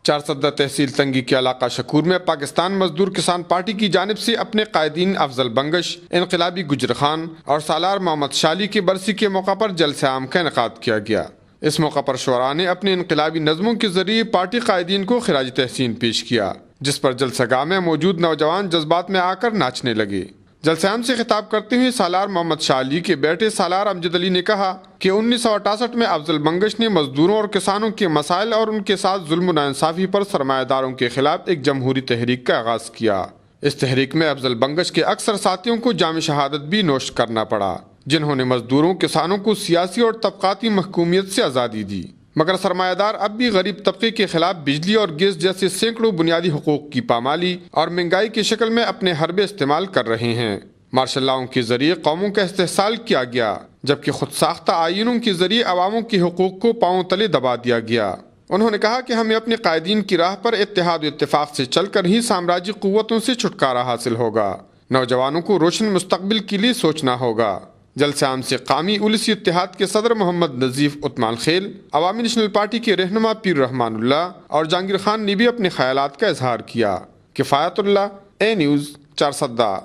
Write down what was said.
چارسدہ تحصیل تنگی کے علاقہ شکور میں پاکستان مزدور کسان پارٹی کی جانب سے اپنے قائدین افضل بنگش، انقلابی گجر خان اور سالار محمد شالی کی برسی کے موقع پر جلسہ عام کا انعقاد کیا گیا۔ اس موقع پر شعراء نے اپنے انقلابی نظموں کے ذریعے پارٹی قائدین کو خراج تحسین پیش کیا، جس پر جلسہ گاہ میں موجود نوجوان جذبات میں آ کر ناچنے لگے۔ جلسہ عام سے خطاب کرتے ہوئے سالار محمد شالی کے بیٹے سالار امجد علی نے کہا کہ 1968 میں افضل بنگش نے مزدوروں اور کسانوں کے مسائل اور ان کے ساتھ ظلم و ناانصافی پر سرمایہ داروں کے خلاف ایک جمہوری تحریک کا آغاز کیا۔ اس تحریک میں افضل بنگش کے اکثر ساتھیوں کو جام شہادت بھی نوش کرنا پڑا، جنہوں نے مزدوروں کسانوں کو سیاسی اور طبقاتی محکومیت سے آزادی دی، مگر سرمایہ دار اب بھی غریب طبقے کے خلاف بجلی اور گیس جیسے سینکڑوں بنیادی حقوق کی پامالی اور مہنگائی کی شکل میں اپنے حربے استعمال کر رہے ہیں۔ مارشل لاؤں کے ذریعے قوموں کا استحصال کیا گیا، جبکہ خود ساختہ آئینوں کے ذریعے عواموں کے حقوق کو پاؤں تلے دبا دیا گیا۔ انہوں نے کہا کہ ہمیں اپنے قائدین کی راہ پر اتحاد و اتفاق سے چل کر ہی سامراجی قوتوں سے چھٹکارا حاصل ہوگا۔ نوجوانوں کو روشن مستقبل کے لیے سوچنا ہوگا۔ جلسہ عام سے قومی اولسی اتحاد کے صدر محمد نظیف عثمان خیل، عوامی نیشنل پارٹی کے رہنما پیر رحمان اللہ اور جہانگیر خان نے بھی اپنے خیالات کا اظہار کیا۔ کفایت اللہ، اے نیوز، چارسدہ۔